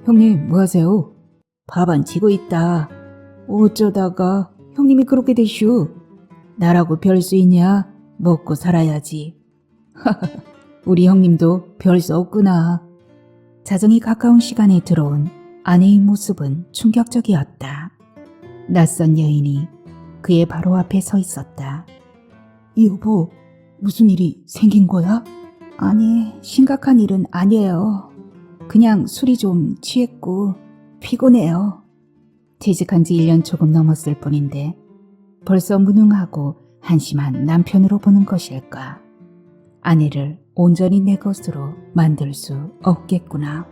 형님, 뭐 하세요? 밥 안 치고 있다. 어쩌다가 형님이 그렇게 되슈. 나라고 별 수 있냐? 먹고 살아야지. 우리 형님도 별 수 없구나. 자정이 가까운 시간에 들어온 아내의 모습은 충격적이었다. 낯선 여인이 그의 바로 앞에 서 있었다. 여보, 무슨 일이 생긴 거야? 아니, 심각한 일은 아니에요. 그냥 술이 좀 취했고 피곤해요. 퇴직한 지 1년 조금 넘었을 뿐인데 벌써 무능하고 한심한 남편으로 보는 것일까? 아내를 온전히 내 것으로 만들 수 없겠구나.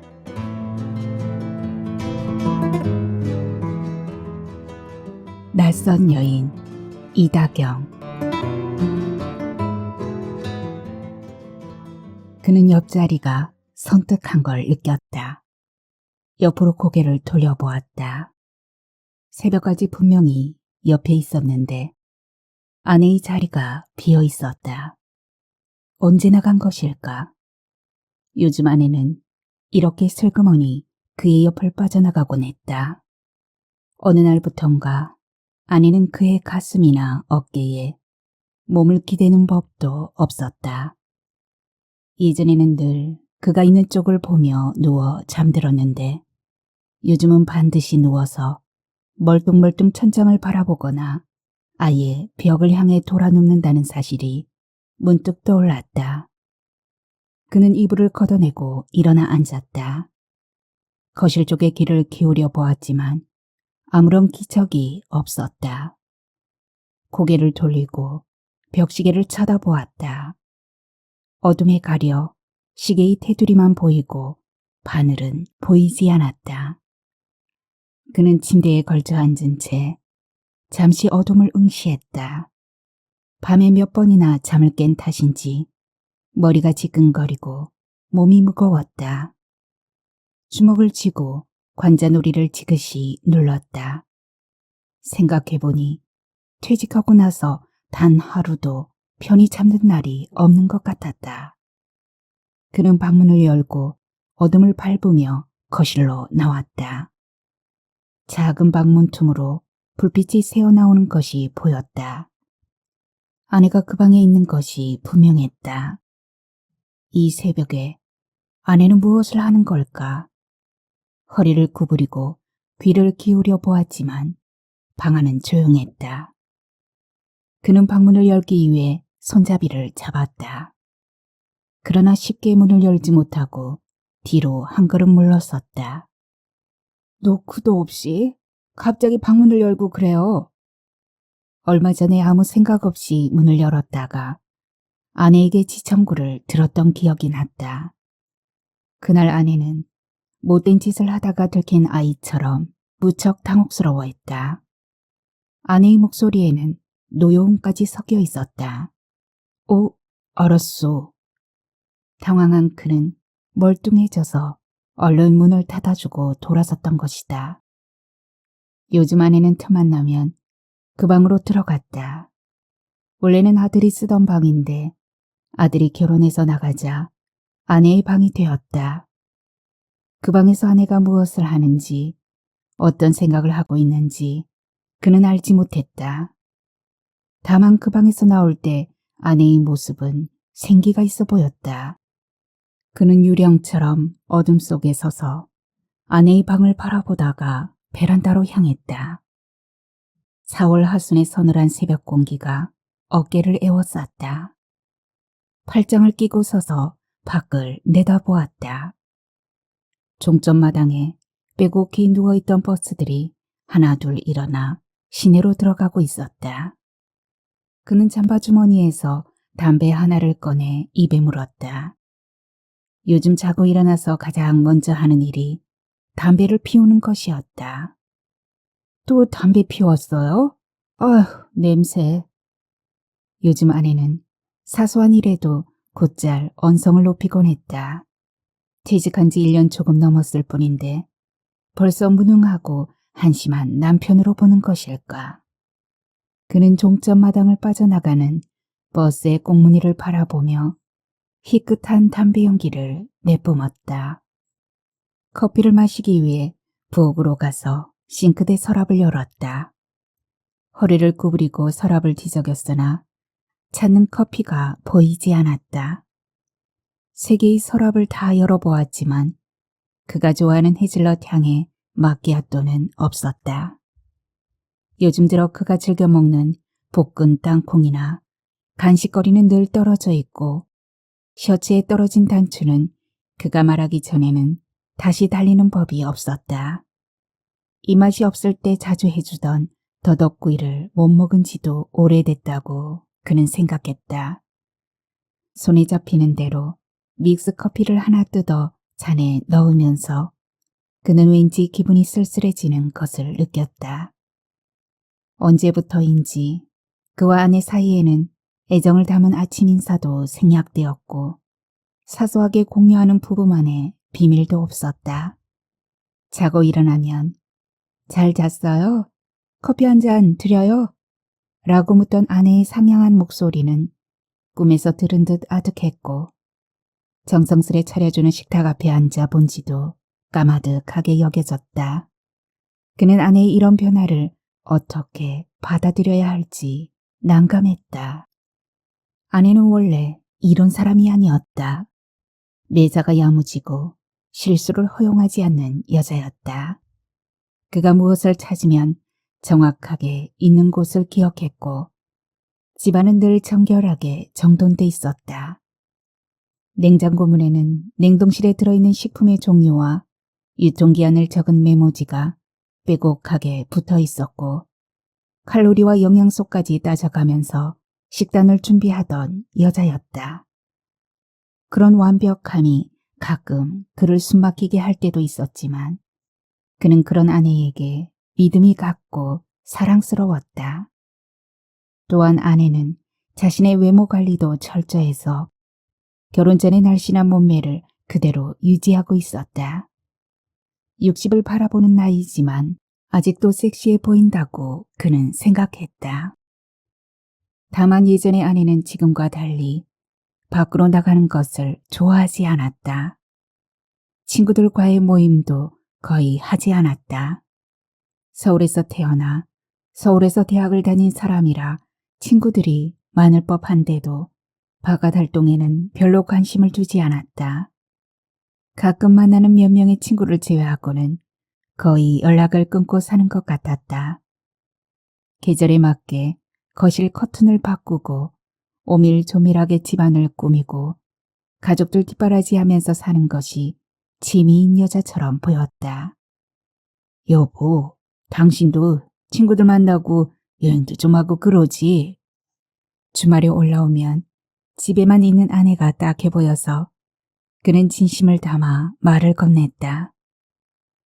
낯선 여인 이다경. 그는 옆자리가 선뜩한 걸 느꼈다. 옆으로 고개를 돌려보았다. 새벽까지 분명히 옆에 있었는데 아내의 자리가 비어 있었다. 언제 나간 것일까? 요즘 아내는 이렇게 슬그머니 그의 옆을 빠져나가곤 했다. 어느 날부턴가 아내는 그의 가슴이나 어깨에 몸을 기대는 법도 없었다. 이전에는 늘 그가 있는 쪽을 보며 누워 잠들었는데 요즘은 반드시 누워서 멀뚱멀뚱 천장을 바라보거나 아예 벽을 향해 돌아눕는다는 사실이 문득 떠올랐다. 그는 이불을 걷어내고 일어나 앉았다. 거실 쪽에 귀를 기울여 보았지만 아무런 기척이 없었다. 고개를 돌리고 벽시계를 쳐다보았다. 어둠에 가려 시계의 테두리만 보이고 바늘은 보이지 않았다. 그는 침대에 걸쳐 앉은 채 잠시 어둠을 응시했다. 밤에 몇 번이나 잠을 깬 탓인지 머리가 지끈거리고 몸이 무거웠다. 주먹을 쥐고 관자놀이를 지그시 눌렀다. 생각해보니 퇴직하고 나서 단 하루도 편히 잠든 날이 없는 것 같았다. 그는 방문을 열고 어둠을 밟으며 거실로 나왔다. 작은 방문 틈으로 불빛이 새어나오는 것이 보였다. 아내가 그 방에 있는 것이 분명했다. 이 새벽에 아내는 무엇을 하는 걸까? 허리를 구부리고 귀를 기울여 보았지만 방 안은 조용했다. 그는 방문을 열기 위해 손잡이를 잡았다. 그러나 쉽게 문을 열지 못하고 뒤로 한 걸음 물러섰다. 노크도 없이 갑자기 방문을 열고 그래요. 얼마 전에 아무 생각 없이 문을 열었다가 아내에게 지청구를 들었던 기억이 났다. 그날 아내는 못된 짓을 하다가 들킨 아이처럼 무척 당혹스러워했다. 아내의 목소리에는 노여움까지 섞여 있었다. 오, 알았소. 당황한 그는 멀뚱해져서 얼른 문을 닫아주고 돌아섰던 것이다. 요즘 아내는 틈만 나면 그 방으로 들어갔다. 원래는 아들이 쓰던 방인데 아들이 결혼해서 나가자 아내의 방이 되었다. 그 방에서 아내가 무엇을 하는지, 어떤 생각을 하고 있는지 그는 알지 못했다. 다만 그 방에서 나올 때 아내의 모습은 생기가 있어 보였다. 그는 유령처럼 어둠 속에 서서 아내의 방을 바라보다가 베란다로 향했다. 4월 하순의 서늘한 새벽 공기가 어깨를 에워쌌다. 팔짱을 끼고 서서 밖을 내다보았다. 종점마당에 빼곡히 누워있던 버스들이 하나둘 일어나 시내로 들어가고 있었다. 그는 잠바주머니에서 담배 하나를 꺼내 입에 물었다. 요즘 자고 일어나서 가장 먼저 하는 일이 담배를 피우는 것이었다. 또 담배 피웠어요? 아휴, 냄새. 요즘 아내는 사소한 일에도 곧잘 언성을 높이곤 했다. 퇴직한 지 1년 조금 넘었을 뿐인데 벌써 무능하고 한심한 남편으로 보는 것일까. 그는 종점마당을 빠져나가는 버스의 꽁무니를 바라보며 희끗한 담배 연기를 내뿜었다. 커피를 마시기 위해 부엌으로 가서 싱크대 서랍을 열었다. 허리를 구부리고 서랍을 뒤적였으나 찾는 커피가 보이지 않았다. 세 개의 서랍을 다 열어보았지만 그가 좋아하는 헤즐넛 향의 마끼아또는 없었다. 요즘 들어 그가 즐겨 먹는 볶은 땅콩이나 간식거리는 늘 떨어져 있고 셔츠에 떨어진 단추는 그가 말하기 전에는 다시 달리는 법이 없었다. 입맛이 없을 때 자주 해주던 더덕구이를 못 먹은 지도 오래됐다고 그는 생각했다. 손에 잡히는 대로 믹스커피를 하나 뜯어 잔에 넣으면서 그는 왠지 기분이 쓸쓸해지는 것을 느꼈다. 언제부터인지 그와 아내 사이에는 애정을 담은 아침 인사도 생략되었고 사소하게 공유하는 부부만의 비밀도 없었다. 자고 일어나면 잘 잤어요? 커피 한 잔 드려요? 라고 묻던 아내의 상냥한 목소리는 꿈에서 들은 듯 아득했고 정성스레 차려주는 식탁 앞에 앉아 본 지도 까마득하게 여겨졌다. 그는 아내의 이런 변화를 어떻게 받아들여야 할지 난감했다. 아내는 원래 이런 사람이 아니었다. 매사가 야무지고 실수를 허용하지 않는 여자였다. 그가 무엇을 찾으면 정확하게 있는 곳을 기억했고 집안은 늘 정결하게 정돈돼 있었다. 냉장고 문에는 냉동실에 들어있는 식품의 종류와 유통기한을 적은 메모지가 빼곡하게 붙어 있었고 칼로리와 영양소까지 따져가면서 식단을 준비하던 여자였다. 그런 완벽함이 가끔 그를 숨막히게 할 때도 있었지만 그는 그런 아내에게 믿음이 갔고 사랑스러웠다. 또한 아내는 자신의 외모 관리도 철저해서 결혼 전의 날씬한 몸매를 그대로 유지하고 있었다. 60을 바라보는 나이지만 아직도 섹시해 보인다고 그는 생각했다. 다만 예전의 아내는 지금과 달리 밖으로 나가는 것을 좋아하지 않았다. 친구들과의 모임도 거의 하지 않았다. 서울에서 태어나 서울에서 대학을 다닌 사람이라 친구들이 많을 법한데도 바깥 활동에는 별로 관심을 두지 않았다. 가끔 만나는 몇 명의 친구를 제외하고는 거의 연락을 끊고 사는 것 같았다. 계절에 맞게 거실 커튼을 바꾸고 오밀조밀하게 집안을 꾸미고 가족들 뒷바라지하면서 사는 것이 취미인 여자처럼 보였다. 여보, 당신도 친구들 만나고 여행도 좀 하고 그러지? 주말에 올라오면 집에만 있는 아내가 딱해 보여서 그는 진심을 담아 말을 건넸다.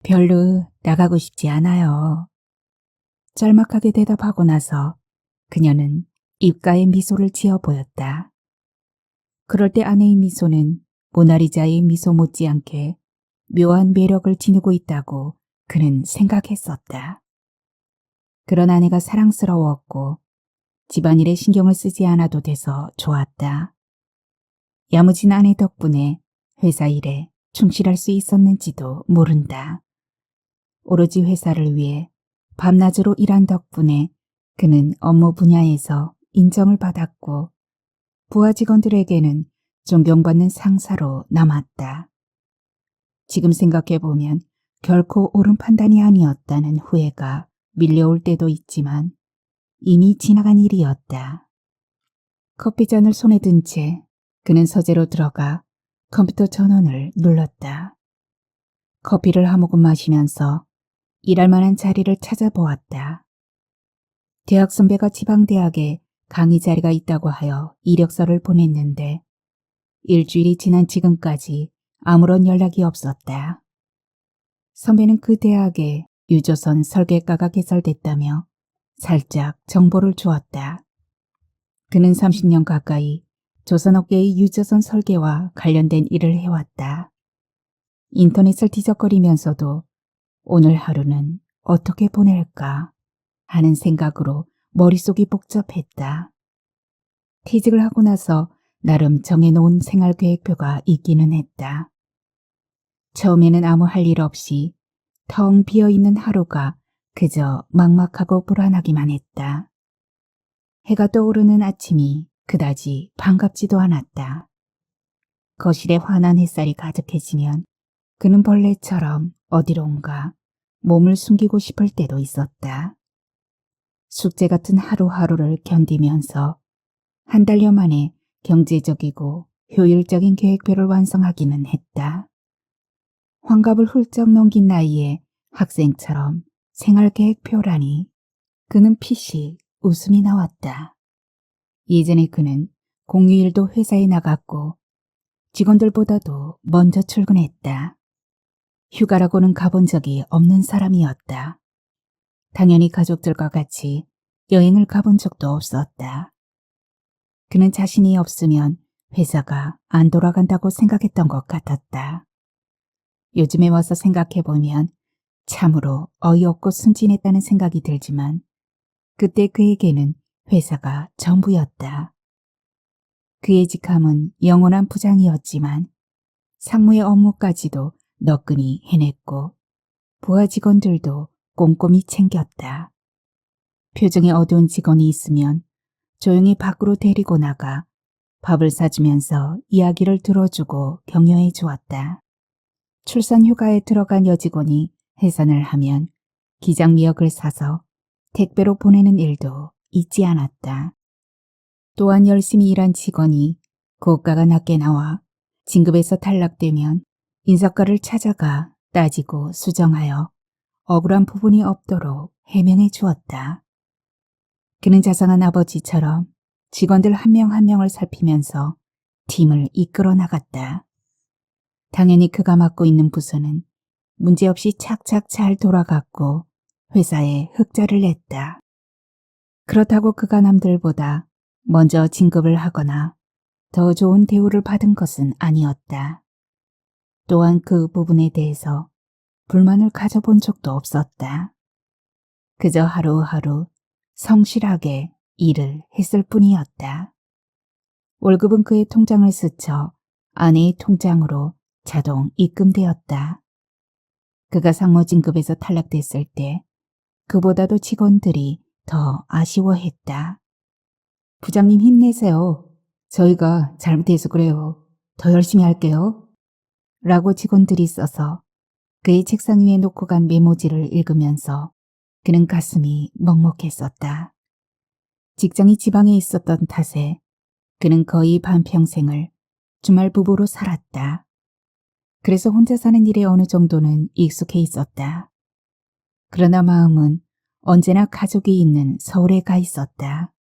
별로 나가고 싶지 않아요. 짤막하게 대답하고 나서 그녀는 입가에 미소를 지어 보였다. 그럴 때 아내의 미소는 모나리자의 미소 못지않게 묘한 매력을 지니고 있다고 그는 생각했었다. 그런 아내가 사랑스러웠고 집안일에 신경을 쓰지 않아도 돼서 좋았다. 야무진 아내 덕분에 회사 일에 충실할 수 있었는지도 모른다. 오로지 회사를 위해 밤낮으로 일한 덕분에 그는 업무 분야에서 인정을 받았고 부하 직원들에게는 존경받는 상사로 남았다. 지금 생각해보면 결코 옳은 판단이 아니었다는 후회가 밀려올 때도 있지만 이미 지나간 일이었다. 커피잔을 손에 든 채 그는 서재로 들어가 컴퓨터 전원을 눌렀다. 커피를 한 모금 마시면서 일할 만한 자리를 찾아보았다. 대학 선배가 지방대학에 강의 자리가 있다고 하여 이력서를 보냈는데 일주일이 지난 지금까지 아무런 연락이 없었다. 선배는 그 대학에 유조선 설계과가 개설됐다며 살짝 정보를 주었다. 그는 30년 가까이 조선업계의 유조선 설계와 관련된 일을 해왔다. 인터넷을 뒤적거리면서도 오늘 하루는 어떻게 보낼까 하는 생각으로 머릿속이 복잡했다. 퇴직을 하고 나서 나름 정해놓은 생활계획표가 있기는 했다. 처음에는 아무 할 일 없이 텅 비어있는 하루가 그저 막막하고 불안하기만 했다. 해가 떠오르는 아침이 그다지 반갑지도 않았다. 거실에 환한 햇살이 가득해지면 그는 벌레처럼 어디론가 몸을 숨기고 싶을 때도 있었다. 숙제 같은 하루하루를 견디면서 한 달여 만에 경제적이고 효율적인 계획표를 완성하기는 했다. 환갑을 훌쩍 넘긴 나이에 학생처럼 생활계획표라니 그는 피식 웃음이 나왔다. 예전에 그는 공휴일도 회사에 나갔고 직원들보다도 먼저 출근했다. 휴가라고는 가본 적이 없는 사람이었다. 당연히 가족들과 같이 여행을 가본 적도 없었다. 그는 자신이 없으면 회사가 안 돌아간다고 생각했던 것 같았다. 요즘에 와서 생각해보면 참으로 어이없고 순진했다는 생각이 들지만 그때 그에게는 회사가 전부였다. 그의 직함은 영원한 부장이었지만 상무의 업무까지도 너끈히 해냈고 부하 직원들도 꼼꼼히 챙겼다. 표정이 어두운 직원이 있으면 조용히 밖으로 데리고 나가 밥을 사주면서 이야기를 들어주고 격려해 주었다. 출산 휴가에 들어간 여직원이 해산을 하면 기장미역을 사서 택배로 보내는 일도 잊지 않았다. 또한 열심히 일한 직원이 고가가 낮게 나와 진급에서 탈락되면 인사과를 찾아가 따지고 수정하여 억울한 부분이 없도록 해명해 주었다. 그는 자상한 아버지처럼 직원들 한 명 한 명을 살피면서 팀을 이끌어 나갔다. 당연히 그가 맡고 있는 부서는 문제없이 착착 잘 돌아갔고 회사에 흑자를 냈다. 그렇다고 그가 남들보다 먼저 진급을 하거나 더 좋은 대우를 받은 것은 아니었다. 또한 그 부분에 대해서 불만을 가져본 적도 없었다. 그저 하루하루 성실하게 일을 했을 뿐이었다. 월급은 그의 통장을 스쳐 아내의 통장으로 자동 입금되었다. 그가 상무 진급에서 탈락됐을 때 그보다도 직원들이 더 아쉬워했다. 부장님 힘내세요. 저희가 잘못해서 그래요. 더 열심히 할게요. 라고 직원들이 써서 그의 책상 위에 놓고 간 메모지를 읽으면서 그는 가슴이 먹먹했었다. 직장이 지방에 있었던 탓에 그는 거의 반평생을 주말 부부로 살았다. 그래서 혼자 사는 일에 어느 정도는 익숙해 있었다. 그러나 마음은 언제나 가족이 있는 서울에 가 있었다.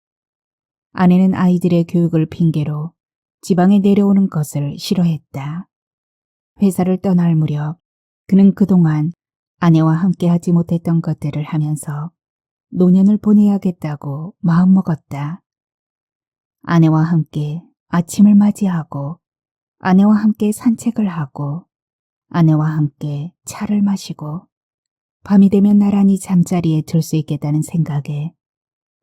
아내는 아이들의 교육을 핑계로 지방에 내려오는 것을 싫어했다. 회사를 떠날 무렵 그는 그동안 아내와 함께 하지 못했던 것들을 하면서 노년을 보내야겠다고 마음먹었다. 아내와 함께 아침을 맞이하고 아내와 함께 산책을 하고 아내와 함께 차를 마시고 밤이 되면 나란히 잠자리에 들 수 있겠다는 생각에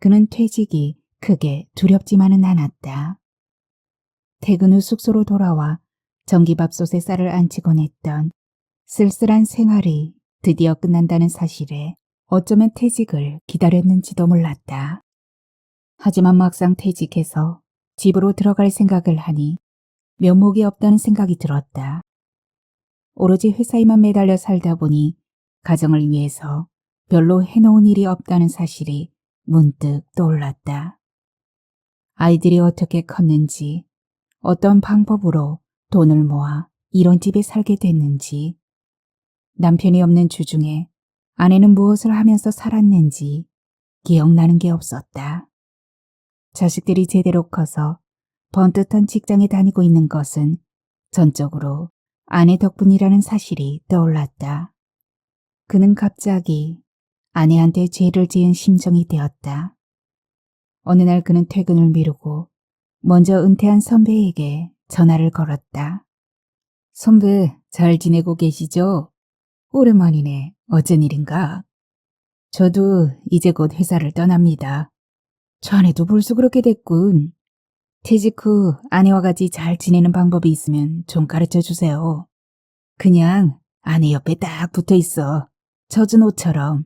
그는 퇴직이 크게 두렵지만은 않았다. 퇴근 후 숙소로 돌아와 전기밥솥에 쌀을 안치곤 했던 쓸쓸한 생활이 드디어 끝난다는 사실에 어쩌면 퇴직을 기다렸는지도 몰랐다. 하지만 막상 퇴직해서 집으로 들어갈 생각을 하니 면목이 없다는 생각이 들었다. 오로지 회사에만 매달려 살다 보니 가정을 위해서 별로 해놓은 일이 없다는 사실이 문득 떠올랐다. 아이들이 어떻게 컸는지, 어떤 방법으로 돈을 모아 이런 집에 살게 됐는지, 남편이 없는 주중에 아내는 무엇을 하면서 살았는지 기억나는 게 없었다. 자식들이 제대로 커서 번듯한 직장에 다니고 있는 것은 전적으로 아내 덕분이라는 사실이 떠올랐다. 그는 갑자기 아내한테 죄를 지은 심정이 되었다. 어느 날 그는 퇴근을 미루고 먼저 은퇴한 선배에게 전화를 걸었다. 선배, 잘 지내고 계시죠? 오랜만이네. 어쩐 일인가? 저도 이제 곧 회사를 떠납니다. 자네도 벌써 그렇게 됐군. 퇴직 후 아내와 같이 잘 지내는 방법이 있으면 좀 가르쳐 주세요. 그냥 아내 옆에 딱 붙어 있어. 젖은 옷처럼.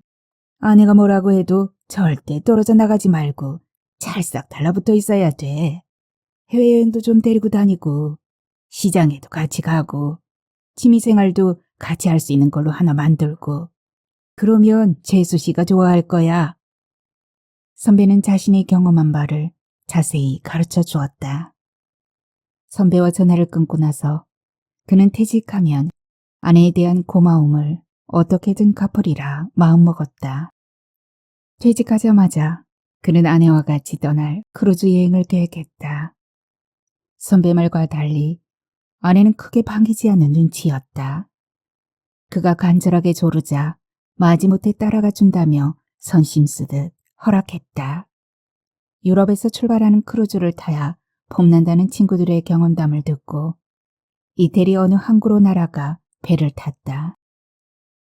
아내가 뭐라고 해도 절대 떨어져 나가지 말고 찰싹 달라붙어 있어야 돼. 해외여행도 좀 데리고 다니고 시장에도 같이 가고 취미생활도 같이 할 수 있는 걸로 하나 만들고 그러면 재수 씨가 좋아할 거야. 선배는 자신이 경험한 바를 자세히 가르쳐 주었다. 선배와 전화를 끊고 나서 그는 퇴직하면 아내에 대한 고마움을 어떻게든 갚으리라 마음먹었다. 퇴직하자마자 그는 아내와 같이 떠날 크루즈 여행을 계획했다. 선배 말과 달리 아내는 크게 반기지 않는 눈치였다. 그가 간절하게 조르자 마지못해 따라가 준다며 선심 쓰듯 허락했다. 유럽에서 출발하는 크루즈를 타야 폼난다는 친구들의 경험담을 듣고 이태리 어느 항구로 날아가 배를 탔다.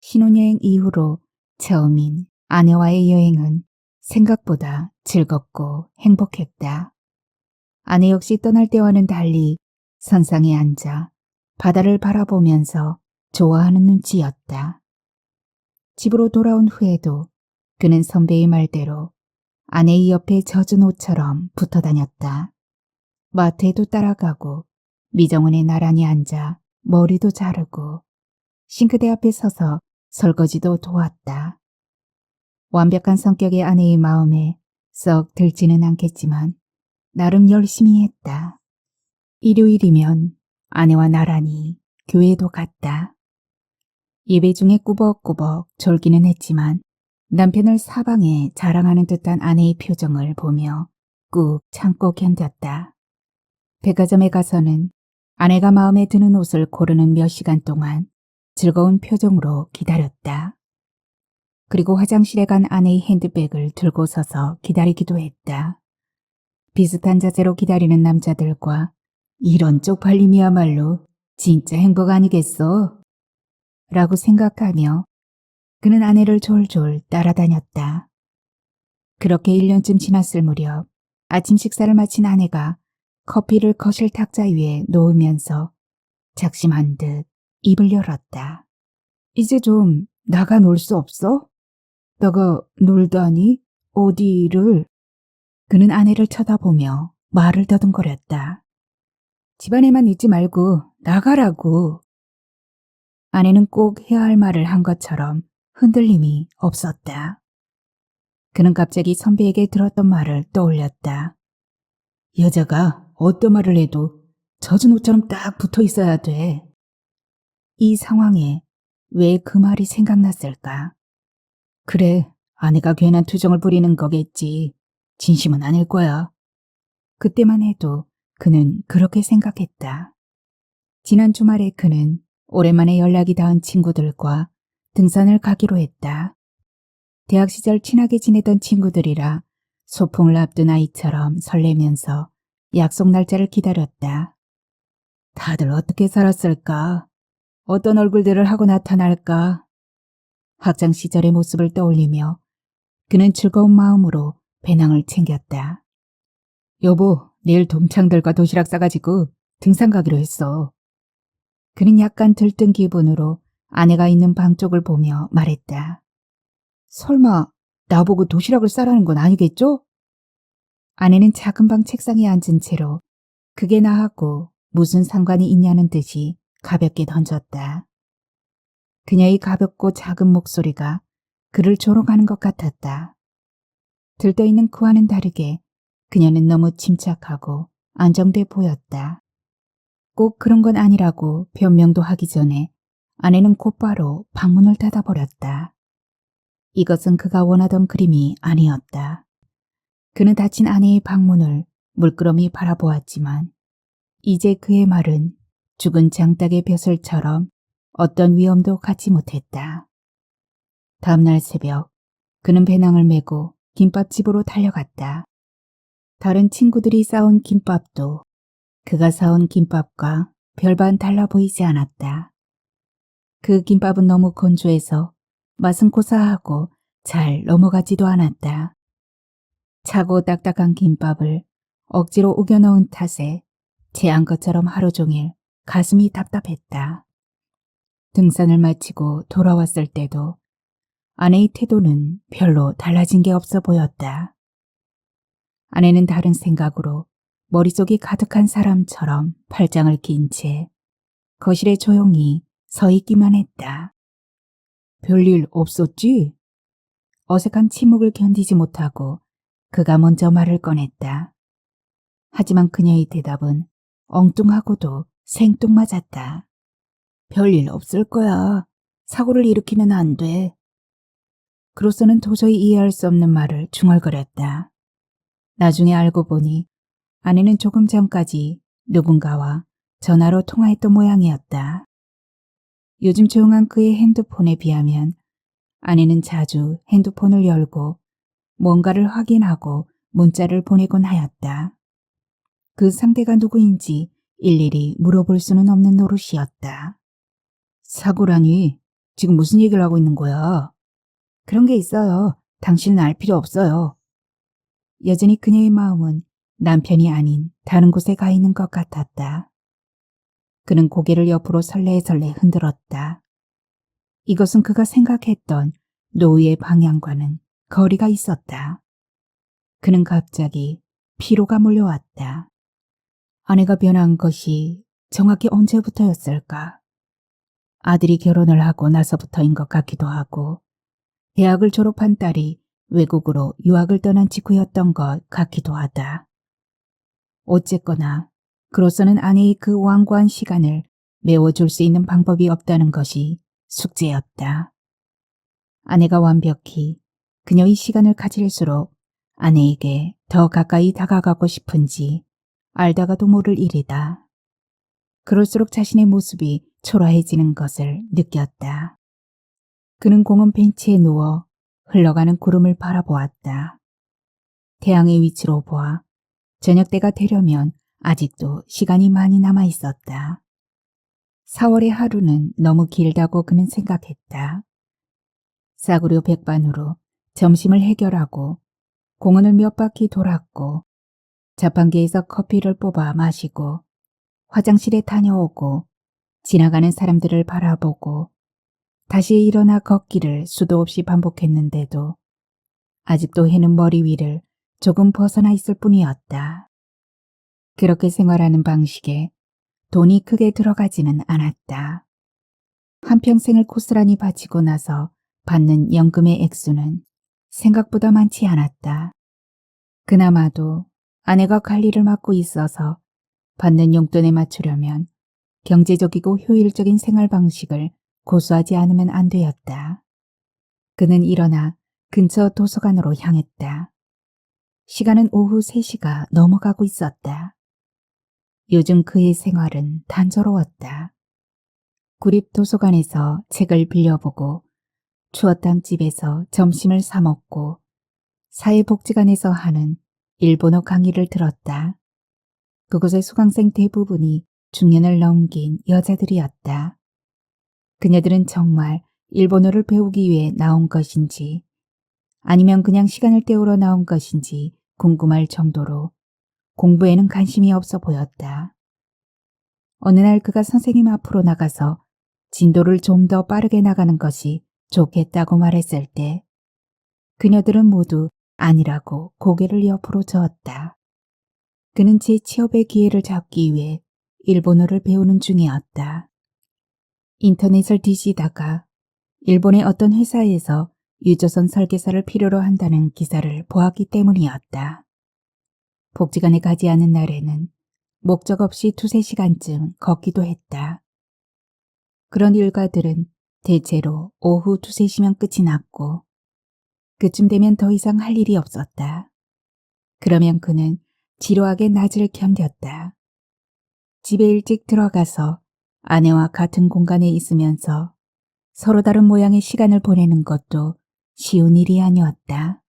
신혼여행 이후로 처음인 아내와의 여행은 생각보다 즐겁고 행복했다. 아내 역시 떠날 때와는 달리 선상에 앉아 바다를 바라보면서 좋아하는 눈치였다. 집으로 돌아온 후에도 그는 선배의 말대로 아내의 옆에 젖은 옷처럼 붙어 다녔다. 마트에도 따라가고 미정원에 나란히 앉아 머리도 자르고 싱크대 앞에 서서 설거지도 도왔다. 완벽한 성격의 아내의 마음에 썩 들지는 않겠지만 나름 열심히 했다. 일요일이면 아내와 나란히 교회도 갔다. 예배 중에 꾸벅꾸벅 졸기는 했지만 남편을 사방에 자랑하는 듯한 아내의 표정을 보며 꾹 참고 견뎠다. 백화점에 가서는 아내가 마음에 드는 옷을 고르는 몇 시간 동안 즐거운 표정으로 기다렸다. 그리고 화장실에 간 아내의 핸드백을 들고 서서 기다리기도 했다. 비슷한 자세로 기다리는 남자들과 이런 쪽팔림이야말로 진짜 행복 아니겠어? 라고 생각하며 그는 아내를 졸졸 따라다녔다. 그렇게 1년쯤 지났을 무렵 아침 식사를 마친 아내가 커피를 거실 탁자 위에 놓으면서 작심한 듯 입을 열었다. 이제 좀 나가 놀 수 없어? 나가 놀다니? 어디를? 그는 아내를 쳐다보며 말을 더듬거렸다. 집안에만 있지 말고 나가라고. 아내는 꼭 해야 할 말을 한 것처럼 흔들림이 없었다. 그는 갑자기 선배에게 들었던 말을 떠올렸다. 여자가 어떤 말을 해도 젖은 옷처럼 딱 붙어 있어야 돼. 이 상황에 왜 그 말이 생각났을까? 그래, 아내가 괜한 투정을 부리는 거겠지. 진심은 아닐 거야. 그때만 해도 그는 그렇게 생각했다. 지난 주말에 그는 오랜만에 연락이 닿은 친구들과 등산을 가기로 했다. 대학 시절 친하게 지내던 친구들이라 소풍을 앞둔 아이처럼 설레면서 약속 날짜를 기다렸다. 다들 어떻게 살았을까? 어떤 얼굴들을 하고 나타날까? 학창 시절의 모습을 떠올리며 그는 즐거운 마음으로 배낭을 챙겼다. 여보, 내일 동창들과 도시락 싸가지고 등산 가기로 했어. 그는 약간 들뜬 기분으로 아내가 있는 방 쪽을 보며 말했다. 설마 나보고 도시락을 싸라는 건 아니겠죠? 아내는 작은 방 책상에 앉은 채로 그게 나하고 무슨 상관이 있냐는 듯이 가볍게 던졌다. 그녀의 가볍고 작은 목소리가 그를 조롱하는 것 같았다. 들떠있는 그와는 다르게 그녀는 너무 침착하고 안정돼 보였다. 꼭 그런 건 아니라고 변명도 하기 전에 아내는 곧바로 방문을 닫아버렸다. 이것은 그가 원하던 그림이 아니었다. 그는 닫힌 아내의 방문을 물끄러미 바라보았지만 이제 그의 말은 죽은 장닭의 벼슬처럼 어떤 위험도 갖지 못했다. 다음날 새벽 그는 배낭을 메고 김밥집으로 달려갔다. 다른 친구들이 싸온 김밥도 그가 사온 김밥과 별반 달라 보이지 않았다. 그 김밥은 너무 건조해서 맛은 고사하고 잘 넘어가지도 않았다. 차고 딱딱한 김밥을 억지로 우겨 넣은 탓에 체한 것처럼 하루 종일 가슴이 답답했다. 등산을 마치고 돌아왔을 때도 아내의 태도는 별로 달라진 게 없어 보였다. 아내는 다른 생각으로 머릿속이 가득한 사람처럼 팔짱을 낀 채 거실에 조용히 서 있기만 했다. 별일 없었지? 어색한 침묵을 견디지 못하고 그가 먼저 말을 꺼냈다. 하지만 그녀의 대답은 엉뚱하고도 생뚱맞았다. 별일 없을 거야. 사고를 일으키면 안 돼. 그로서는 도저히 이해할 수 없는 말을 중얼거렸다. 나중에 알고 보니 아내는 조금 전까지 누군가와 전화로 통화했던 모양이었다. 요즘 조용한 그의 핸드폰에 비하면 아내는 자주 핸드폰을 열고 뭔가를 확인하고 문자를 보내곤 하였다. 그 상대가 누구인지 일일이 물어볼 수는 없는 노릇이었다. 사고라니, 지금 무슨 얘기를 하고 있는 거야? 그런 게 있어요. 당신은 알 필요 없어요. 여전히 그녀의 마음은 남편이 아닌 다른 곳에 가 있는 것 같았다. 그는 고개를 옆으로 설레설레 흔들었다. 이것은 그가 생각했던 노의의 방향과는 거리가 있었다. 그는 갑자기 피로가 몰려왔다. 아내가 변한 것이 정확히 언제부터였을까? 아들이 결혼을 하고 나서부터인 것 같기도 하고 대학을 졸업한 딸이 외국으로 유학을 떠난 직후였던 것 같기도 하다. 어쨌거나 그로서는 아내의 그 완고한 시간을 메워줄 수 있는 방법이 없다는 것이 숙제였다. 아내가 완벽히 그녀의 시간을 가질수록 아내에게 더 가까이 다가가고 싶은지 알다가도 모를 일이다. 그럴수록 자신의 모습이 초라해지는 것을 느꼈다. 그는 공원 벤치에 누워 흘러가는 구름을 바라보았다. 태양의 위치로 보아 저녁 때가 되려면 아직도 시간이 많이 남아 있었다. 4월의 하루는 너무 길다고 그는 생각했다. 싸구려 백반으로 점심을 해결하고 공원을 몇 바퀴 돌았고 자판기에서 커피를 뽑아 마시고 화장실에 다녀오고 지나가는 사람들을 바라보고 다시 일어나 걷기를 수도 없이 반복했는데도 아직도 해는 머리 위를 조금 벗어나 있을 뿐이었다. 그렇게 생활하는 방식에 돈이 크게 들어가지는 않았다. 한평생을 고스란히 바치고 나서 받는 연금의 액수는 생각보다 많지 않았다. 그나마도 아내가 관리를 맡고 있어서 받는 용돈에 맞추려면 경제적이고 효율적인 생활 방식을 고수하지 않으면 안 되었다. 그는 일어나 근처 도서관으로 향했다. 시간은 오후 3시가 넘어가고 있었다. 요즘 그의 생활은 단조로웠다. 구립 도서관에서 책을 빌려보고 추어탕집에서 점심을 사 먹고 사회복지관에서 하는 일본어 강의를 들었다. 그곳의 수강생 대부분이 중년을 넘긴 여자들이었다. 그녀들은 정말 일본어를 배우기 위해 나온 것인지 아니면 그냥 시간을 때우러 나온 것인지 궁금할 정도로 공부에는 관심이 없어 보였다. 어느 날 그가 선생님 앞으로 나가서 진도를 좀 더 빠르게 나가는 것이 좋겠다고 말했을 때 그녀들은 모두 아니라고 고개를 옆으로 저었다. 그는 제 취업의 기회를 잡기 위해 일본어를 배우는 중이었다. 인터넷을 뒤지다가 일본의 어떤 회사에서 유조선 설계사를 필요로 한다는 기사를 보았기 때문이었다. 복지관에 가지 않은 날에는 목적 없이 2~3시간쯤 걷기도 했다. 그런 일과들은 대체로 오후 2~3시면 끝이 났고 그쯤 되면 더 이상 할 일이 없었다. 그러면 그는 지루하게 낮을 견뎠다. 집에 일찍 들어가서 아내와 같은 공간에 있으면서 서로 다른 모양의 시간을 보내는 것도 쉬운 일이 아니었다.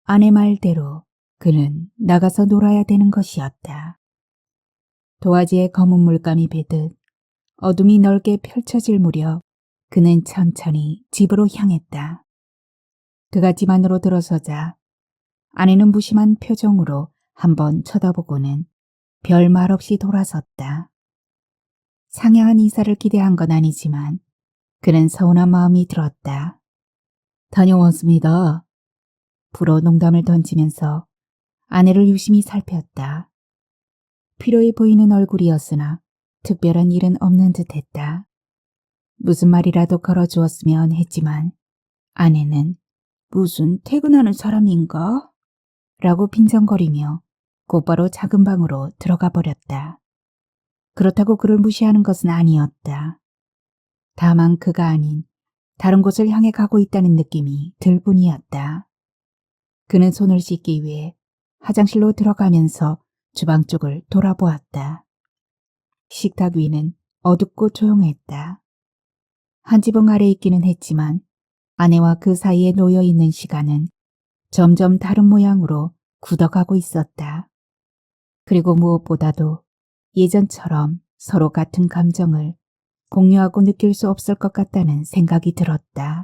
아내 말대로 그는 나가서 놀아야 되는 것이었다. 도화지에 검은 물감이 배듯 어둠이 넓게 펼쳐질 무렵 그는 천천히 집으로 향했다. 그가 집 안으로 들어서자 아내는 무심한 표정으로 한번 쳐다보고는 별 말 없이 돌아섰다. 상냥한 인사를 기대한 건 아니지만 그는 서운한 마음이 들었다. 다녀왔습니다. 불어 농담을 던지면서 아내를 유심히 살폈다. 피로해 보이는 얼굴이었으나 특별한 일은 없는 듯했다. 무슨 말이라도 걸어주었으면 했지만 아내는 무슨 퇴근하는 사람인가? 라고 빈정거리며 곧바로 작은 방으로 들어가 버렸다. 그렇다고 그를 무시하는 것은 아니었다. 다만 그가 아닌 다른 곳을 향해 가고 있다는 느낌이 들 뿐이었다. 그는 손을 씻기 위해 화장실로 들어가면서 주방 쪽을 돌아보았다. 식탁 위는 어둡고 조용했다. 한 지붕 아래 있기는 했지만 아내와 그 사이에 놓여 있는 시간은 점점 다른 모양으로 굳어가고 있었다. 그리고 무엇보다도 예전처럼 서로 같은 감정을 공유하고 느낄 수 없을 것 같다는 생각이 들었다.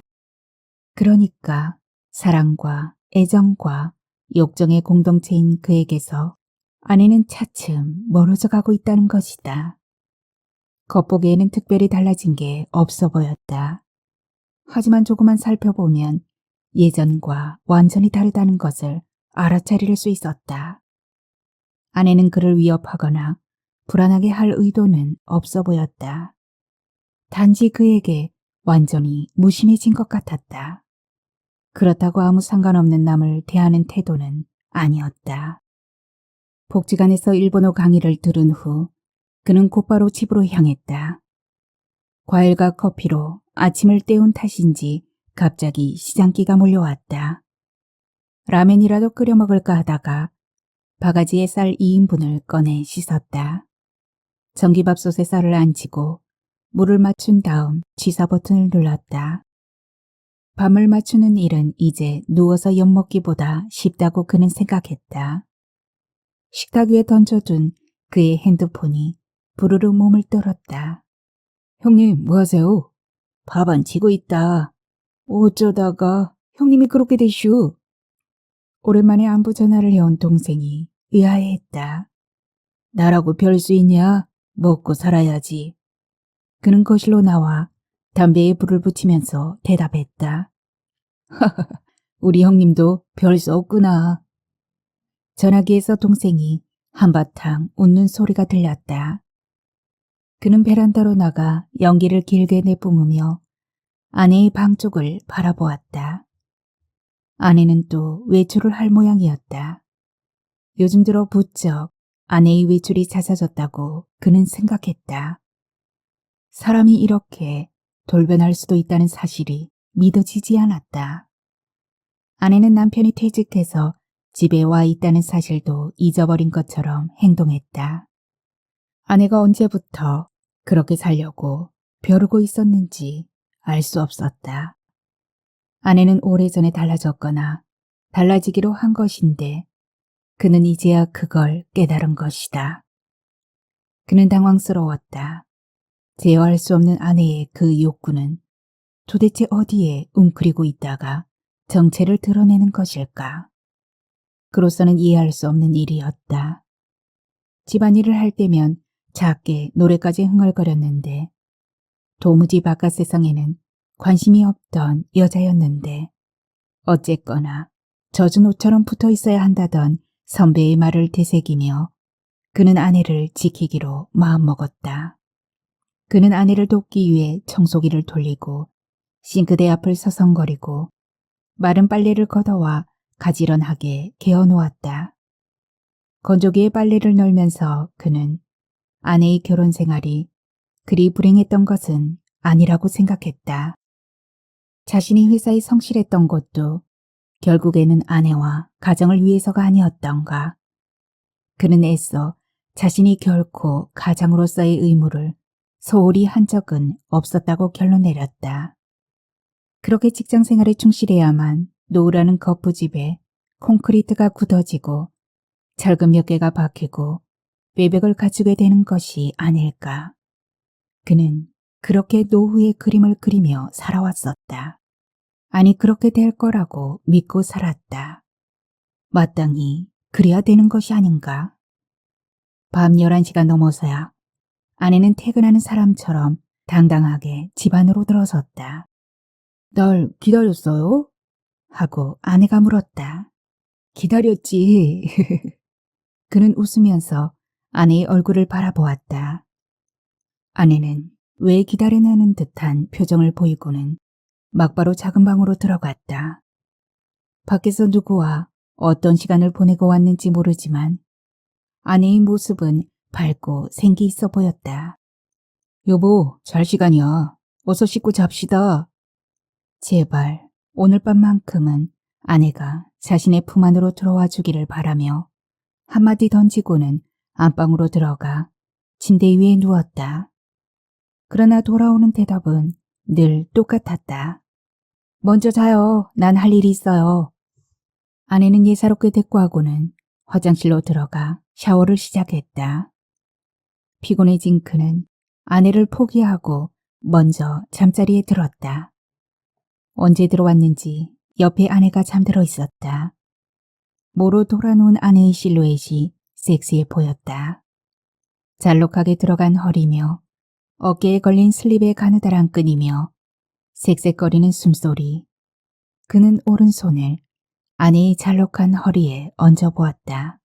그러니까 사랑과 애정과 욕정의 공동체인 그에게서 아내는 차츰 멀어져 가고 있다는 것이다. 겉보기에는 특별히 달라진 게 없어 보였다. 하지만 조금만 살펴보면 예전과 완전히 다르다는 것을 알아차릴 수 있었다. 아내는 그를 위협하거나 불안하게 할 의도는 없어 보였다. 단지 그에게 완전히 무심해진 것 같았다. 그렇다고 아무 상관없는 남을 대하는 태도는 아니었다. 복지관에서 일본어 강의를 들은 후 그는 곧바로 집으로 향했다. 과일과 커피로 아침을 때운 탓인지 갑자기 시장기가 몰려왔다. 라면이라도 끓여 먹을까 하다가 바가지에 쌀 2인분을 꺼내 씻었다. 전기밥솥에 쌀을 안치고 물을 맞춘 다음 취사 버튼을 눌렀다. 밤을 맞추는 일은 이제 누워서 엿먹기보다 쉽다고 그는 생각했다. 식탁 위에 던져둔 그의 핸드폰이 부르르 몸을 떨었다. 형님, 뭐하세요? 밥 안 치고 있다. 어쩌다가 형님이 그렇게 되슈. 오랜만에 안부 전화를 해온 동생이 의아해했다. 나라고 별 수 있냐? 먹고 살아야지. 그는 거실로 나와 담배에 불을 붙이면서 대답했다. 우리 형님도 별 수 없구나. 전화기에서 동생이 한바탕 웃는 소리가 들렸다. 그는 베란다로 나가 연기를 길게 내뿜으며 아내의 방 쪽을 바라보았다. 아내는 또 외출을 할 모양이었다. 요즘 들어 부쩍 아내의 외출이 잦아졌다고 그는 생각했다. 사람이 이렇게 돌변할 수도 있다는 사실이 믿어지지 않았다. 아내는 남편이 퇴직해서 집에 와 있다는 사실도 잊어버린 것처럼 행동했다. 아내가 언제부터 그렇게 살려고 벼르고 있었는지 알 수 없었다. 아내는 오래전에 달라졌거나 달라지기로 한 것인데 그는 이제야 그걸 깨달은 것이다. 그는 당황스러웠다. 제어할 수 없는 아내의 그 욕구는 도대체 어디에 웅크리고 있다가 정체를 드러내는 것일까? 그로서는 이해할 수 없는 일이었다. 집안일을 할 때면 작게 노래까지 흥얼거렸는데 도무지 바깥 세상에는 관심이 없던 여자였는데 어쨌거나 젖은 옷처럼 붙어 있어야 한다던 선배의 말을 되새기며 그는 아내를 지키기로 마음먹었다. 그는 아내를 돕기 위해 청소기를 돌리고 싱크대 앞을 서성거리고 마른 빨래를 걷어와 가지런하게 개어놓았다. 건조기에 빨래를 널면서 그는 아내의 결혼 생활이 그리 불행했던 것은 아니라고 생각했다. 자신이 회사에 성실했던 것도 결국에는 아내와 가정을 위해서가 아니었던가. 그는 애써 자신이 결코 가장으로서의 의무를 소홀히 한 적은 없었다고 결론 내렸다. 그렇게 직장 생활에 충실해야만 노후라는 거푸집에 콘크리트가 굳어지고 철근 몇 개가 박히고 외벽을 갖추게 되는 것이 아닐까. 그는 그렇게 노후의 그림을 그리며 살아왔었다. 아니 그렇게 될 거라고 믿고 살았다. 마땅히 그래야 되는 것이 아닌가. 밤 11시가 넘어서야 아내는 퇴근하는 사람처럼 당당하게 집 안으로 들어섰다. 날 기다렸어요? 하고 아내가 물었다. 기다렸지. 그는 웃으면서 아내의 얼굴을 바라보았다. 아내는 왜 기다리냐는 듯한 표정을 보이고는 막바로 작은 방으로 들어갔다. 밖에서 누구와 어떤 시간을 보내고 왔는지 모르지만 아내의 모습은 밝고 생기 있어 보였다. 여보, 잘 시간이야. 어서 씻고 잡시다. 제발 오늘 밤만큼은 아내가 자신의 품 안으로 들어와 주기를 바라며 한마디 던지고는 안방으로 들어가 침대 위에 누웠다. 그러나 돌아오는 대답은 늘 똑같았다. 먼저 자요. 난 할 일이 있어요. 아내는 예사롭게 대꾸하고는 화장실로 들어가 샤워를 시작했다. 피곤해진 그는 아내를 포기하고 먼저 잠자리에 들었다. 언제 들어왔는지 옆에 아내가 잠들어 있었다. 모로 돌아놓은 아내의 실루엣이 섹시해 보였다. 잘록하게 들어간 허리며 어깨에 걸린 슬립의 가느다란 끈이며 색색거리는 숨소리. 그는 오른손을 아내의 잘록한 허리에 얹어보았다.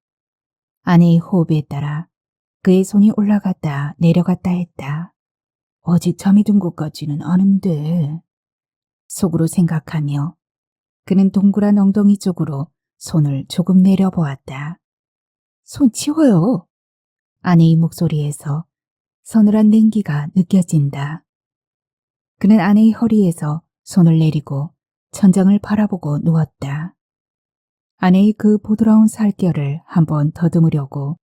아내의 호흡에 따라 그의 손이 올라갔다 내려갔다 했다. 어제 잠이 든 것 같지는 않은데. 속으로 생각하며 그는 동그란 엉덩이 쪽으로 손을 조금 내려보았다. 손 치워요. 아내의 목소리에서 서늘한 냉기가 느껴진다. 그는 아내의 허리에서 손을 내리고 천장을 바라보고 누웠다. 아내의 그 부드러운 살결을 한번 더듬으려고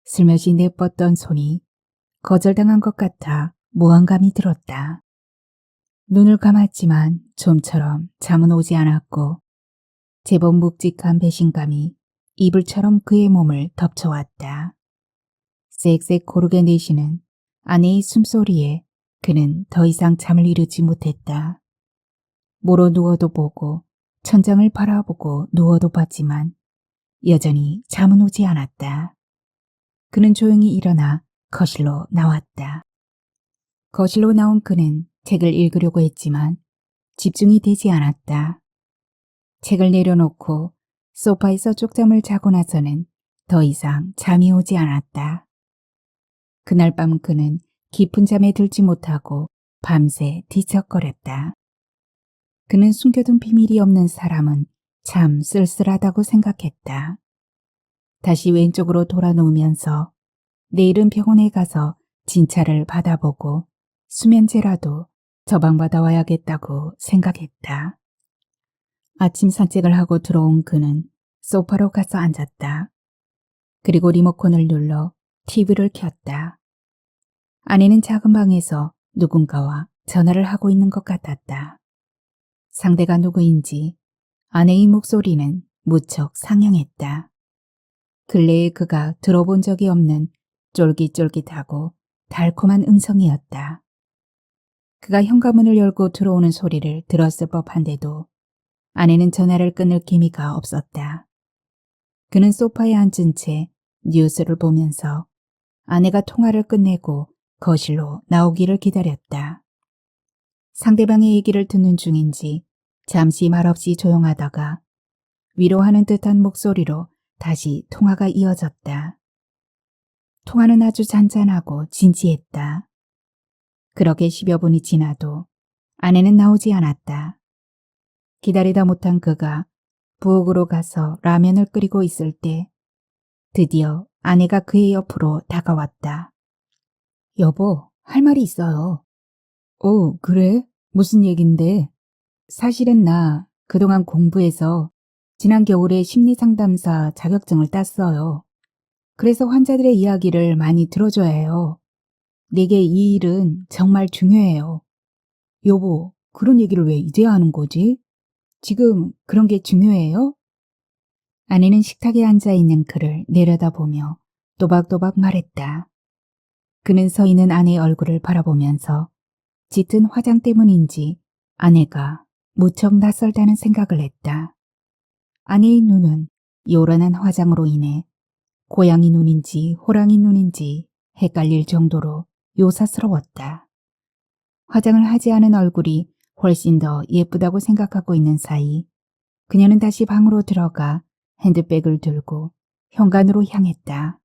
슬며시 내뻗던 손이 거절당한 것 같아 무안감이 들었다. 눈을 감았지만 좀처럼 잠은 오지 않았고 제법 묵직한 배신감이 이불처럼 그의 몸을 덮쳐왔다. 쌕쌕 고르게 내쉬는 아내의 숨소리에 그는 더 이상 잠을 이루지 못했다. 모로 누워도 보고 천장을 바라보고 누워도 봤지만 여전히 잠은 오지 않았다. 그는 조용히 일어나 거실로 나왔다. 거실로 나온 그는 책을 읽으려고 했지만 집중이 되지 않았다. 책을 내려놓고 소파에서 쪽잠을 자고 나서는 더 이상 잠이 오지 않았다. 그날 밤 그는 깊은 잠에 들지 못하고 밤새 뒤척거렸다. 그는 숨겨둔 비밀이 없는 사람은 참 쓸쓸하다고 생각했다. 다시 왼쪽으로 돌아 누우면서 내일은 병원에 가서 진찰을 받아보고 수면제라도 처방받아 와야겠다고 생각했다. 아침 산책을 하고 들어온 그는 소파로 가서 앉았다. 그리고 리모컨을 눌러 TV를 켰다. 아내는 작은 방에서 누군가와 전화를 하고 있는 것 같았다. 상대가 누구인지 아내의 목소리는 무척 상냥했다. 근래에 그가 들어본 적이 없는 쫄깃쫄깃하고 달콤한 음성이었다. 그가 현관문을 열고 들어오는 소리를 들었을 법한데도 아내는 전화를 끊을 기미가 없었다. 그는 소파에 앉은 채 뉴스를 보면서 아내가 통화를 끝내고 거실로 나오기를 기다렸다. 상대방의 얘기를 듣는 중인지 잠시 말없이 조용하다가 위로하는 듯한 목소리로 다시 통화가 이어졌다. 통화는 아주 잔잔하고 진지했다. 그렇게 10여 분이 지나도 아내는 나오지 않았다. 기다리다 못한 그가 부엌으로 가서 라면을 끓이고 있을 때 드디어 아내가 그의 옆으로 다가왔다. 여보, 할 말이 있어요. 오, 그래? 무슨 얘긴데? 사실은 나 그동안 공부해서 지난 겨울에 심리상담사 자격증을 땄어요. 그래서 환자들의 이야기를 많이 들어줘야 해요. 내게 이 일은 정말 중요해요. 여보, 그런 얘기를 왜 이제야 하는 거지? 지금 그런 게 중요해요? 아내는 식탁에 앉아있는 그를 내려다보며 또박또박 말했다. 그는 서 있는 아내의 얼굴을 바라보면서 짙은 화장 때문인지 아내가 무척 낯설다는 생각을 했다. 아내의 눈은 요란한 화장으로 인해 고양이 눈인지 호랑이 눈인지 헷갈릴 정도로 요사스러웠다. 화장을 하지 않은 얼굴이 훨씬 더 예쁘다고 생각하고 있는 사이 그녀는 다시 방으로 들어가 핸드백을 들고 현관으로 향했다.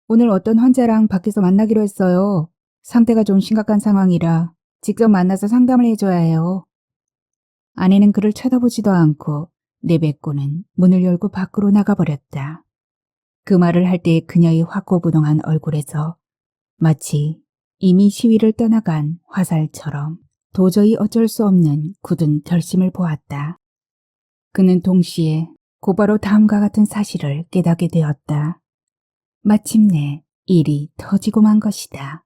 오늘 어떤 환자랑 밖에서 만나기로 했어요. 상태가 좀 심각한 상황이라 직접 만나서 상담을 해줘야 해요. 아내는 그를 쳐다보지도 않고 내뱉고는 문을 열고 밖으로 나가버렸다. 그 말을 할 때 그녀의 확고부동한 얼굴에서 마치 이미 시위를 떠나간 화살처럼 도저히 어쩔 수 없는 굳은 결심을 보았다. 그는 동시에 곧바로 다음과 같은 사실을 깨닫게 되었다. 마침내 일이 터지고 만 것이다.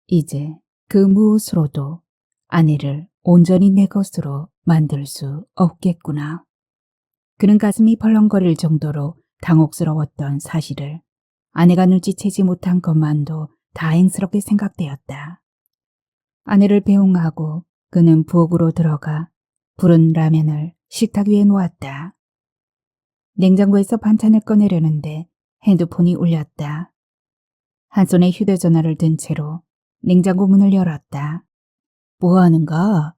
이제 그 무엇으로도 아내를 온전히 내 것으로 만들 수 없겠구나. 그는 가슴이 벌렁거릴 정도로 당혹스러웠던 사실을 아내가 눈치채지 못한 것만도 다행스럽게 생각되었다. 아내를 배웅하고 그는 부엌으로 들어가 부른 라면을 식탁 위에 놓았다. 냉장고에서 반찬을 꺼내려는데 핸드폰이 울렸다. 한 손에 휴대전화를 든 채로 냉장고 문을 열었다. 뭐 하는가?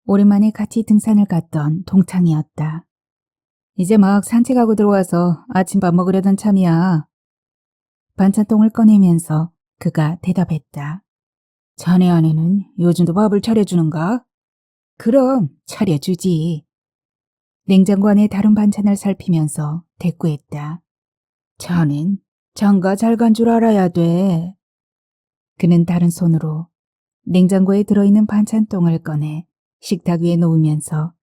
오랜만에 같이 등산을 갔던 동창이었다. 이제 막 산책하고 들어와서 아침밥 먹으려던 참이야. 반찬통을 꺼내면서 그가 대답했다. 자네 아내는 요즘도 밥을 차려주는가? 그럼 차려주지. 냉장고 안에 다른 반찬을 살피면서 대꾸했다. 자넨 장가 잘 간 줄 알아야 돼. 그는 다른 손으로 냉장고에 들어있는 반찬통을 꺼내 식탁 위에 놓으면서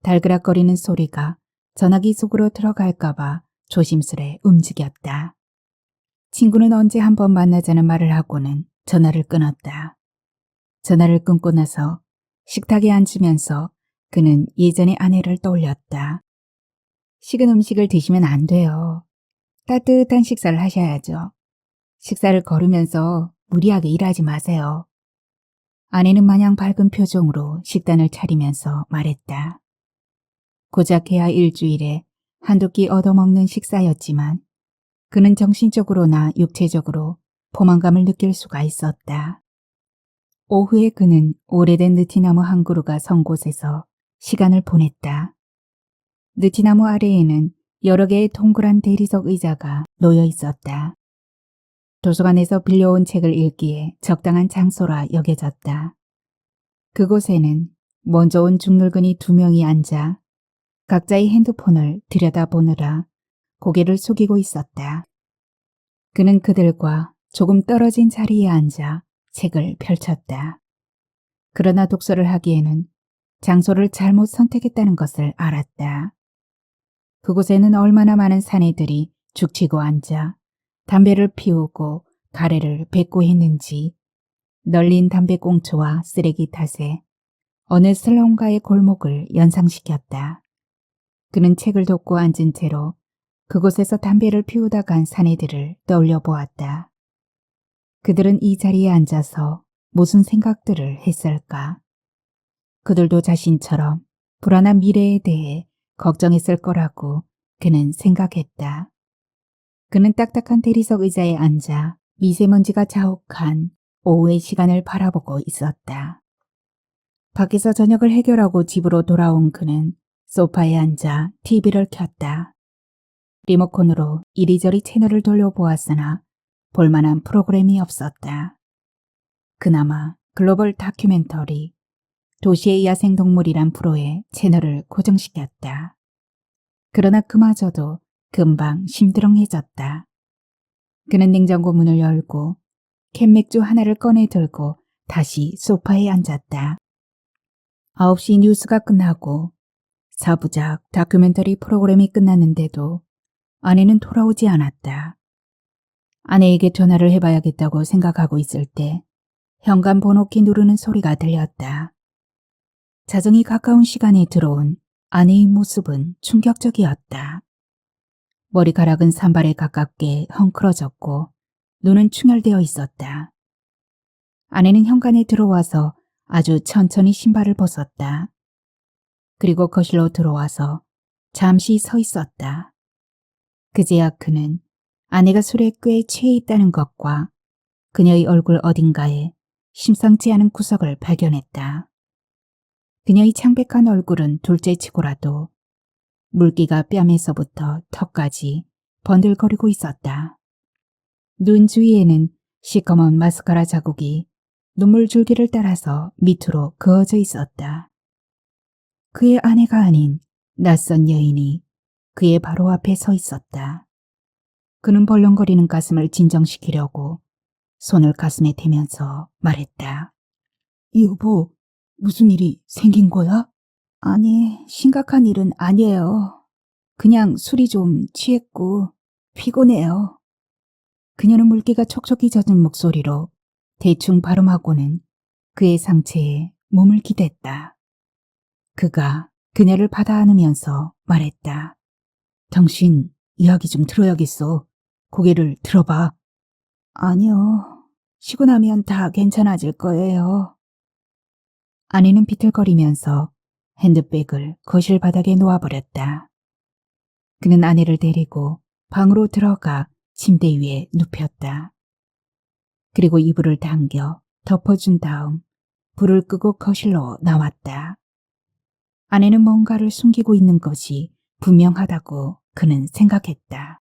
달그락거리는 소리가 전화기 속으로 들어갈까봐 조심스레 움직였다. 친구는 언제 한번 만나자는 말을 하고는 전화를 끊었다. 전화를 끊고 나서 식탁에 앉으면서 그는 예전의 아내를 떠올렸다. 식은 음식을 드시면 안 돼요. 따뜻한 식사를 하셔야죠. 식사를 거르면서 무리하게 일하지 마세요. 아내는 마냥 밝은 표정으로 식단을 차리면서 말했다. 고작 해야 일주일에 한두 끼 얻어먹는 식사였지만 그는 정신적으로나 육체적으로 포만감을 느낄 수가 있었다. 오후에 그는 오래된 느티나무 한 그루가 선 곳에서 시간을 보냈다. 느티나무 아래에는 여러 개의 동그란 대리석 의자가 놓여 있었다. 도서관에서 빌려온 책을 읽기에 적당한 장소라 여겨졌다. 그곳에는 먼저 온 중늙은이 2명이 앉아 각자의 핸드폰을 들여다보느라 고개를 숙이고 있었다. 그는 그들과 조금 떨어진 자리에 앉아 책을 펼쳤다. 그러나 독서를 하기에는 장소를 잘못 선택했다는 것을 알았다. 그곳에는 얼마나 많은 사내들이 죽치고 앉아 담배를 피우고 가래를 뱉고 했는지 널린 담배꽁초와 쓰레기 탓에 어느 슬럼가의 골목을 연상시켰다. 그는 책을 덮고 앉은 채로 그곳에서 담배를 피우다 간 사내들을 떠올려 보았다. 그들은 이 자리에 앉아서 무슨 생각들을 했을까? 그들도 자신처럼 불안한 미래에 대해 걱정했을 거라고 그는 생각했다. 그는 딱딱한 대리석 의자에 앉아 미세먼지가 자욱한 오후의 시간을 바라보고 있었다. 밖에서 저녁을 해결하고 집으로 돌아온 그는 소파에 앉아 TV를 켰다. 리모컨으로 이리저리 채널을 돌려보았으나 볼만한 프로그램이 없었다. 그나마 글로벌 다큐멘터리 도시의 야생동물이란 프로에 채널을 고정시켰다. 그러나 그마저도 금방 심드렁해졌다. 그는 냉장고 문을 열고 캔맥주 하나를 꺼내 들고 다시 소파에 앉았다. 9시 뉴스가 끝나고 4부작 다큐멘터리 프로그램이 끝났는데도 아내는 돌아오지 않았다. 아내에게 전화를 해봐야겠다고 생각하고 있을 때 현관 번호키 누르는 소리가 들렸다. 자정이 가까운 시간에 들어온 아내의 모습은 충격적이었다. 머리카락은 산발에 가깝게 헝클어졌고 눈은 충혈되어 있었다. 아내는 현관에 들어와서 아주 천천히 신발을 벗었다. 그리고 거실로 들어와서 잠시 서 있었다. 그제야 그는 아내가 술에 꽤 취해 있다는 것과 그녀의 얼굴 어딘가에 심상치 않은 구석을 발견했다. 그녀의 창백한 얼굴은 둘째치고라도 물기가 뺨에서부터 턱까지 번들거리고 있었다. 눈 주위에는 시커먼 마스카라 자국이 눈물 줄기를 따라서 밑으로 그어져 있었다. 그의 아내가 아닌 낯선 여인이 그의 바로 앞에 서 있었다. 그는 벌렁거리는 가슴을 진정시키려고 손을 가슴에 대면서 말했다. 여보, 무슨 일이 생긴 거야? 아니, 심각한 일은 아니에요. 그냥 술이 좀 취했고 피곤해요. 그녀는 물기가 촉촉히 젖은 목소리로 대충 발음하고는 그의 상체에 몸을 기댔다. 그가 그녀를 받아 안으면서 말했다. 당신 이야기 좀 들어야겠어. 고개를 들어봐. 아니요. 쉬고 나면 다 괜찮아질 거예요. 아내는 비틀거리면서 핸드백을 거실 바닥에 놓아버렸다. 그는 아내를 데리고 방으로 들어가 침대 위에 눕혔다. 그리고 이불을 당겨 덮어준 다음 불을 끄고 거실로 나왔다. 아내는 뭔가를 숨기고 있는 것이 분명하다고 그는 생각했다.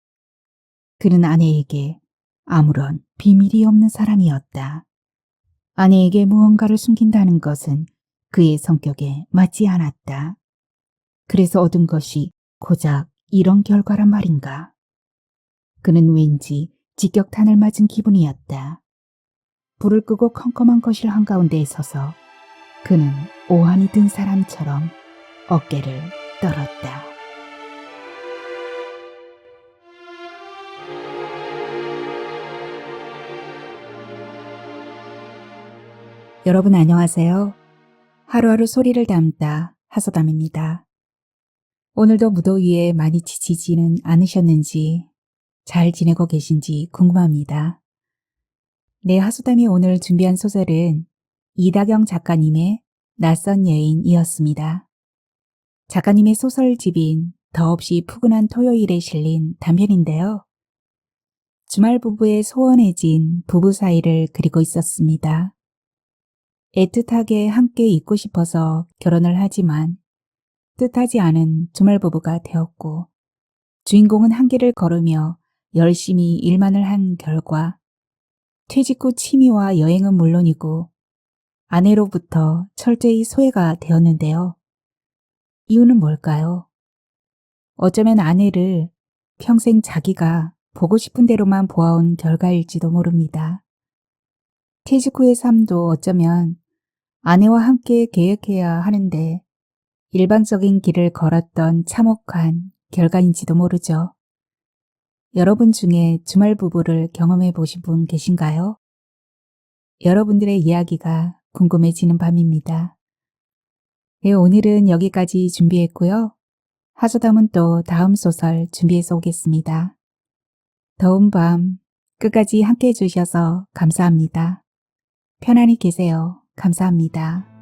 그는 아내에게 아무런 비밀이 없는 사람이었다. 아내에게 무언가를 숨긴다는 것은 그의 성격에 맞지 않았다. 그래서 얻은 것이 고작 이런 결과란 말인가. 그는 왠지 직격탄을 맞은 기분이었다. 불을 끄고 컴컴한 거실 한가운데에 서서 그는 오한이 든 사람처럼 어깨를 떨었다. 여러분 안녕하세요. 하루하루 소리를 담다 하소담입니다. 오늘도 무더위에 많이 지치지는 않으셨는지 잘 지내고 계신지 궁금합니다. 네, 하소담이 오늘 준비한 소설은 이다경 작가님의 낯선 여인이었습니다. 작가님의 소설집인 더없이 푸근한 토요일에 실린 단편인데요. 주말 부부의 소원해진 부부 사이를 그리고 있었습니다. 애틋하게 함께 있고 싶어서 결혼을 하지만 뜻하지 않은 주말 부부가 되었고 주인공은 한계를 걸으며 열심히 일만을 한 결과 퇴직 후 취미와 여행은 물론이고 아내로부터 철저히 소외가 되었는데요. 이유는 뭘까요? 어쩌면 아내를 평생 자기가 보고 싶은 대로만 보아온 결과일지도 모릅니다. 퇴직 후의 삶도 어쩌면 아내와 함께 계획해야 하는데 일방적인 길을 걸었던 참혹한 결과인지도 모르죠. 여러분 중에 주말 부부를 경험해 보신 분 계신가요? 여러분들의 이야기가 궁금해지는 밤입니다. 네, 오늘은 여기까지 준비했고요. 하소담은 또 다음 소설 준비해서 오겠습니다. 더운 밤 끝까지 함께 해주셔서 감사합니다. 편안히 계세요. 감사합니다.